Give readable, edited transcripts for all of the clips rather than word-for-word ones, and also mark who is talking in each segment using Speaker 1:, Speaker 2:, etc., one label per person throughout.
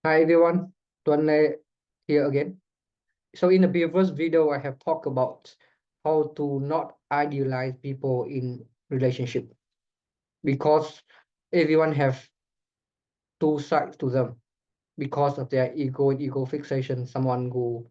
Speaker 1: Hi everyone, Tuan here again. So in the previous video, I have talked about how to not idealize people in relationship because everyone have two sides to them because of their ego fixation. Someone who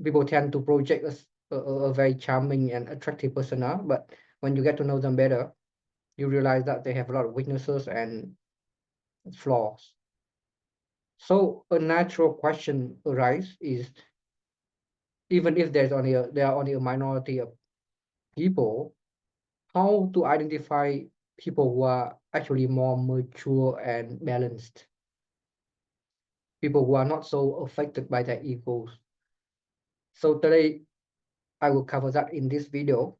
Speaker 1: people tend to project as a very charming and attractive persona, but when you get to know them better, you realize that they have a lot of weaknesses and flaws. So a natural question arises is even if there are only a minority of people, how to identify people who are actually more mature and balanced, people who are not so affected by their egos. So today I will cover that in this video.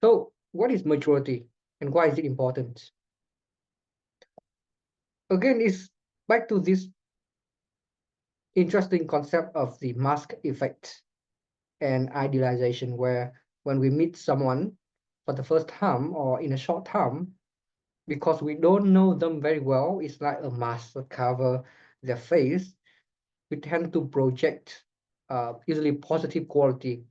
Speaker 1: So what is maturity and why is it important? Again, it's back to this interesting concept of the mask effect and idealization, where when we meet someone for the first time or in a short time, because we don't know them very well, it's like a mask to cover their face. We tend to project usually positive quality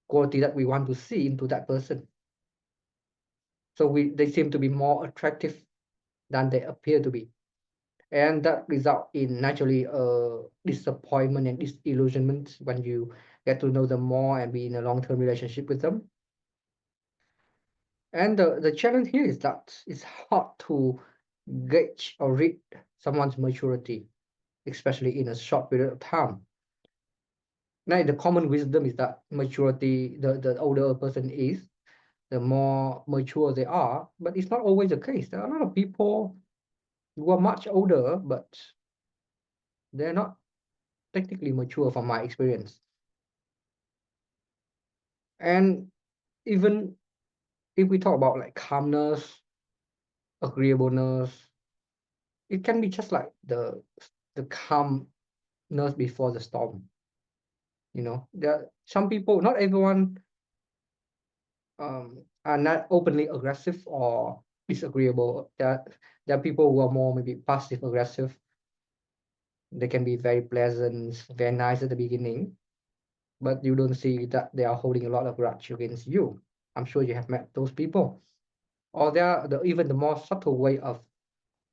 Speaker 1: that we want to see into that person. So they seem to be more attractive than they appear to be, and that result in naturally disappointment and disillusionment when you get to know them more and be in a long-term relationship with them. And the challenge here is that it's hard to gauge or read someone's maturity, especially in a short period of time. Now, the common wisdom is that maturity, the older a person is, the more mature they are, but it's not always the case. There are a lot of people who are much older, but they're not technically mature from my experience. And even if we talk about like calmness, agreeableness, it can be just like the calmness before the storm. There are some people, not everyone are not openly aggressive or disagreeable. There are people who are more maybe passive aggressive. They can be very pleasant, very nice at the beginning, but you don't see that they are holding a lot of grudge against you. I'm sure you have met those people. Or there are even the more subtle way of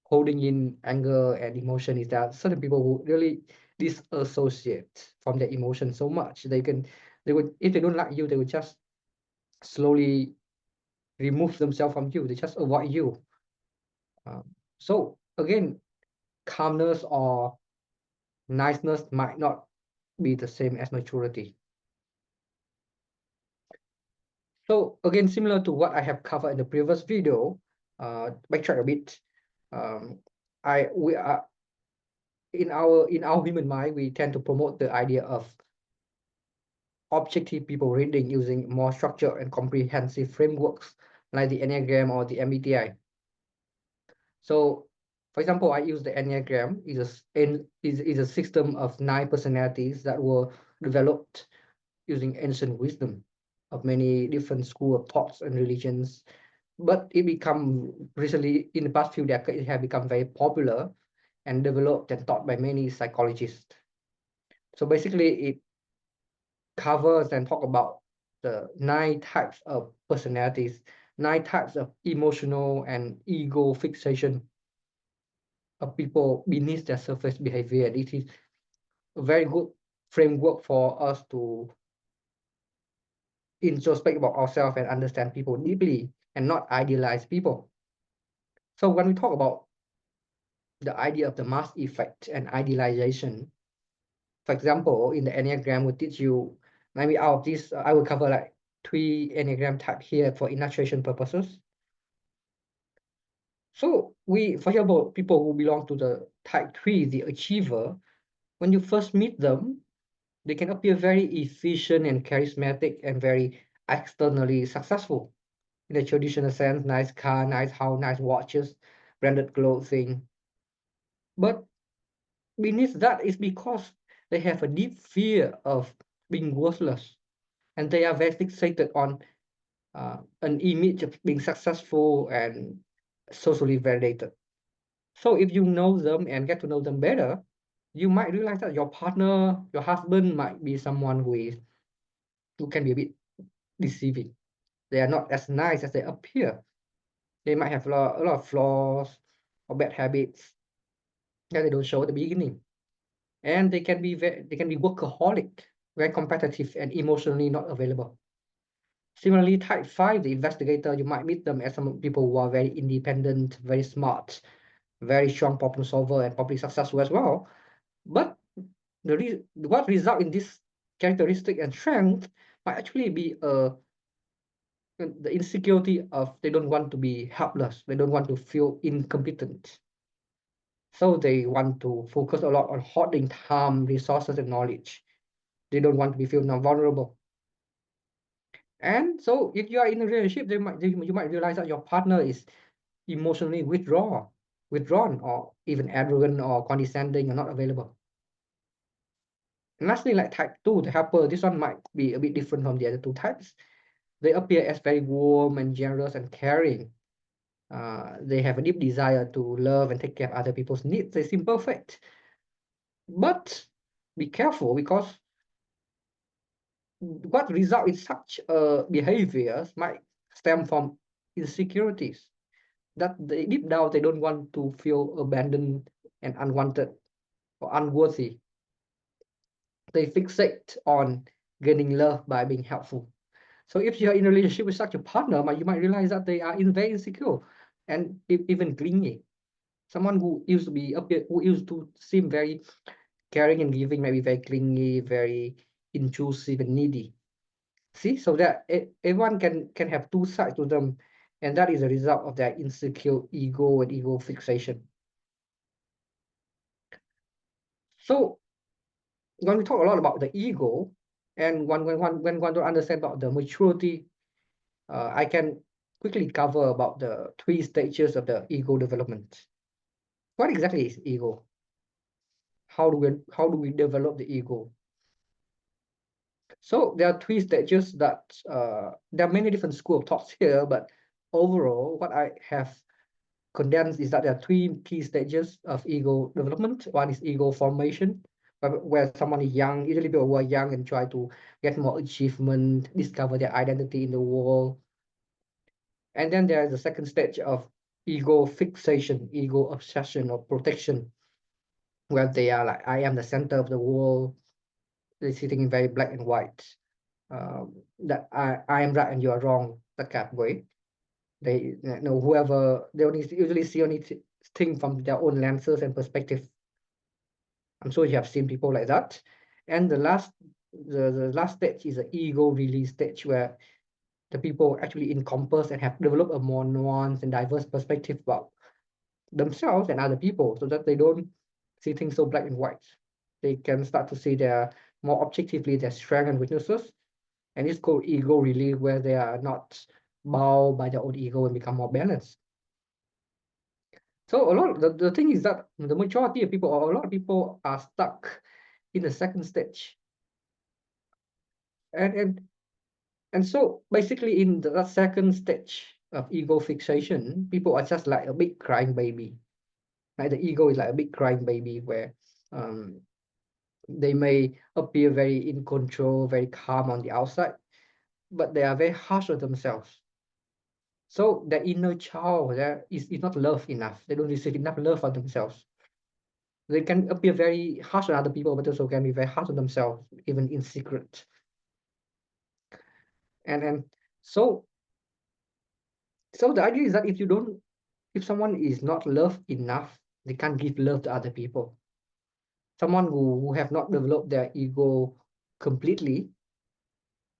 Speaker 1: holding in anger and emotion is that certain people who really disassociate from their emotion so much they would, if they don't like you, they would just slowly remove themselves from you. They just avoid you. So again, calmness or niceness might not be the same as maturity. So again, similar to what I have covered in the previous video, backtrack a bit. We are in our human mind, we tend to promote the idea of objective people reading using more structured and comprehensive frameworks like the Enneagram or the MBTI. So, for example, I use the Enneagram is a system of 9 personalities that were developed using ancient wisdom of many different school of thoughts and religions. But it become recently in the past few decades, it has become very popular and developed and taught by many psychologists. So basically, it covers and talk about the 9 types of personalities, 9 types of emotional and ego fixation of people beneath their surface behavior. It is a very good framework for us to introspect about ourselves and understand people deeply and not idealize people. So when we talk about the idea of the mass effect and idealization, for example, in the Enneagram, will teach you maybe out of this, I will cover like 3 Enneagram type here for illustration purposes. So for example, people who belong to the type 3, the achiever, when you first meet them, they can appear very efficient and charismatic and very externally successful. In the traditional sense, nice car, nice house, nice watches, branded clothing. But beneath that is because they have a deep fear of being worthless, and they are very fixated on an image of being successful and socially validated. So if you know them and get to know them better, you might realize that your partner, your husband might be someone who can be a bit deceiving. They are not as nice as they appear. They might have a lot of flaws or bad habits that they don't show at the beginning. And they can be workaholic, very competitive and emotionally not available. Similarly, type 5, the investigator, you might meet them as some people who are very independent, very smart, very strong problem solver, and probably successful as well. But what result in this characteristic and strength might actually be the insecurity of they don't want to be helpless, they don't want to feel incompetent. So they want to focus a lot on hoarding time, resources, and knowledge. They don't want to be feel now vulnerable. And so if you are in a relationship, you might realize that your partner is emotionally withdrawn, or even arrogant or condescending or not available. And lastly, like type 2, the helper, this one might be a bit different from the other two types. They appear as very warm and generous and caring. They have a deep desire to love and take care of other people's needs. They seem perfect. But be careful, because what result in such behaviors might stem from insecurities, that they, deep down they don't want to feel abandoned and unwanted or unworthy. They fixate on gaining love by being helpful. So if you're in a relationship with such a partner, you might realize that they are very insecure and even clingy. Someone who used to be who used to seem very caring and giving might be very clingy, very intrusive and needy. See, so that everyone can have two sides to them, and that is a result of their insecure ego and ego fixation. So when we talk a lot about the ego, and when one to understand about the maturity, I can quickly cover about the 3 stages of the ego development. What exactly is ego? How do we develop the ego? So there are 3 stages that there are many different school of thoughts here, but overall, what I have condensed is that there are 3 key stages of ego development. One is ego formation, where someone is young, usually people who are young and try to get more achievement, discover their identity in the world. And then there is the second stage of ego fixation, ego obsession or protection, where they are like, I am the center of the world. They're sitting in very black and white. That I am right and you are wrong, that kind of way. They know whoever they only usually see only thing from their own lenses and perspective. I'm sure you have seen people like that. And the last stage is the ego release stage, where the people actually encompass and have developed a more nuanced and diverse perspective about themselves and other people, so that they don't see things so black and white. They can start to see their more objectively their strengths and weaknesses. And it's called ego release, where they are not bound by their own ego and become more balanced. So the thing is that the majority of people, or a lot of people, are stuck in the second stage. And so basically in the second stage of ego fixation, people are just like a big crying baby. Like the ego is like a big crying baby, where um, they may appear very in control, very calm on the outside, but they are very harsh on themselves. So the inner child there is not loved enough. They don't receive enough love for themselves. They can appear very harsh on other people, but also can be very harsh on themselves, even in secret. And so so the idea is that if someone is not loved enough, they can't give love to other people. Someone who have not developed their ego completely,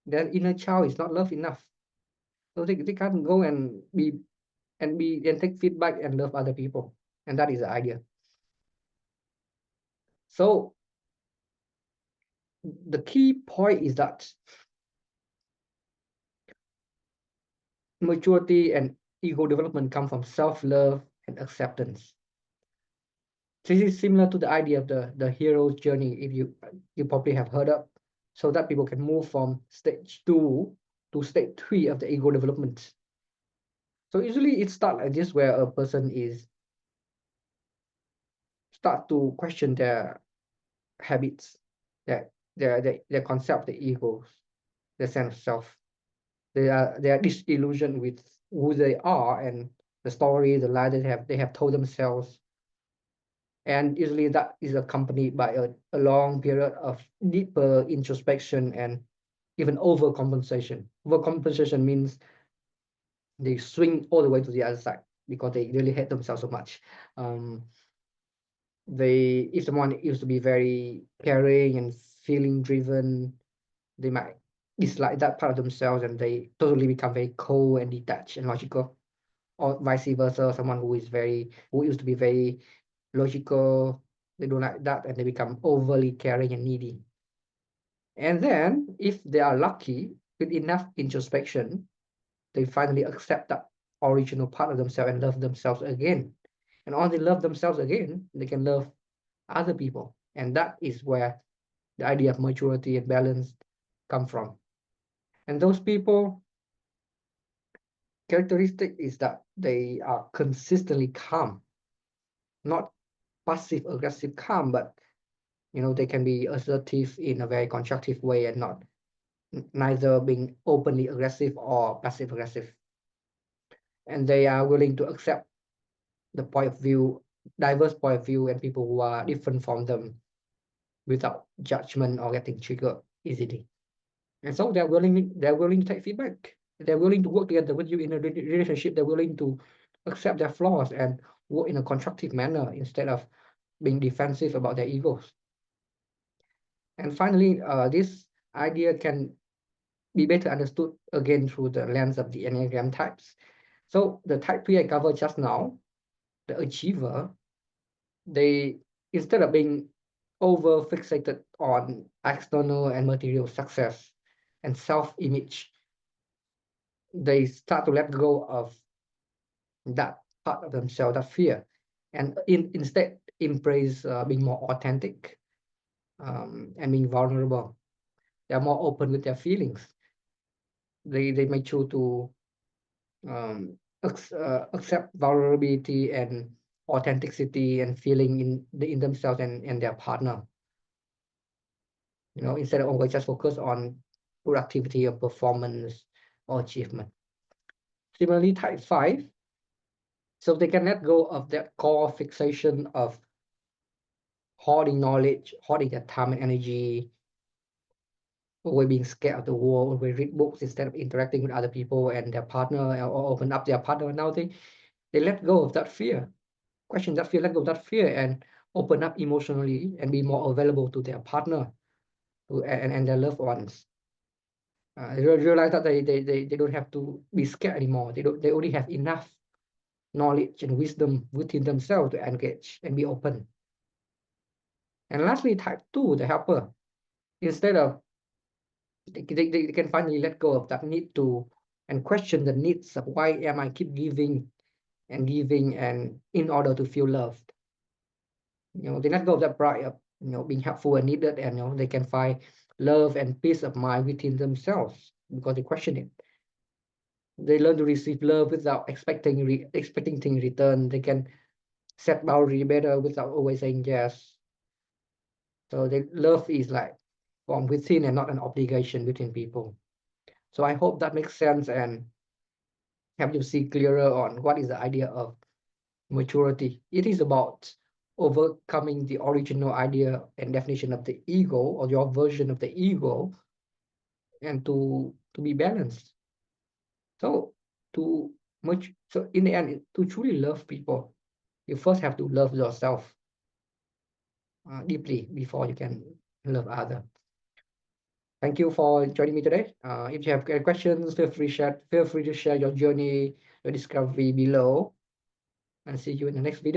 Speaker 1: their inner child is not loved enough. So they can't go and take feedback and love other people. And that is the idea. So the key point is that maturity and ego development come from self-love and acceptance. This is similar to the idea of the hero's journey, if you probably have heard of, so that people can move from stage 2 to stage 3 of the ego development. So usually it starts like this, where a person start to question their habits, their concept, the egos, their sense of self. They are disillusioned with who they are and the story, the lie they have told themselves. And usually that is accompanied by a long period of deeper introspection and even overcompensation. Overcompensation means they swing all the way to the other side because they really hate themselves so much. Um, if someone used to be very caring and feeling driven, they might dislike that part of themselves and they totally become very cold and detached and logical. Or vice versa, someone who used to be very logical, they don't like that and they become overly caring and needy. And then if they are lucky with enough introspection, they finally accept that original part of themselves and love themselves again. And once they love themselves again, they can love other people. And that is where the idea of maturity and balance come from. And those people, characteristic is that they are consistently calm, not passive aggressive calm, but they can be assertive in a very constructive way and not neither being openly aggressive or passive aggressive. And they are willing to accept the point of view, diverse point of view, and people who are different from them without judgment or getting triggered easily. And so they're willing to take feedback. They're willing to work together with you in a relationship. They're willing to accept their flaws and work in a constructive manner instead of being defensive about their egos. And finally, this idea can be better understood again through the lens of the Enneagram types. So the type 3 I covered just now, the achiever, they, instead of being over fixated on external and material success and self-image, they start to let go of that part of themselves, that fear, and instead embrace being more authentic, and being vulnerable. They are more open with their feelings. They may choose to accept vulnerability and authenticity and feeling in themselves and their partner. Instead of always just focus on productivity or performance or achievement. Similarly, type 5, so they can let go of that core fixation of hoarding knowledge, hoarding their time and energy, always being scared of the world, always read books instead of interacting with other people and their partner, or open up their partner. Now they let go of that fear, question that fear, let go of that fear, and open up emotionally and be more available to their partner and their loved ones. They realize that they don't have to be scared anymore. They only have enough knowledge and wisdom within themselves to engage and be open. And lastly, type 2, the helper, instead of they can finally let go of that need to and question the needs of why am I keep giving and giving and in order to feel loved. They let go of that pride of being helpful and needed, and they can find love and peace of mind within themselves because they question it. They learn to receive love without expecting things in return. They can set boundary better without always saying yes. So the love is like from within and not an obligation between people. So I hope that makes sense and help you see clearer on what is the idea of maturity. It is about overcoming the original idea and definition of the ego or your version of the ego, and to be balanced. So to so in the end, to truly love people, you first have to love yourself deeply before you can love others. Thank you for joining me today. If you have any questions, feel free to share your journey, your discovery below, and see you in the next video.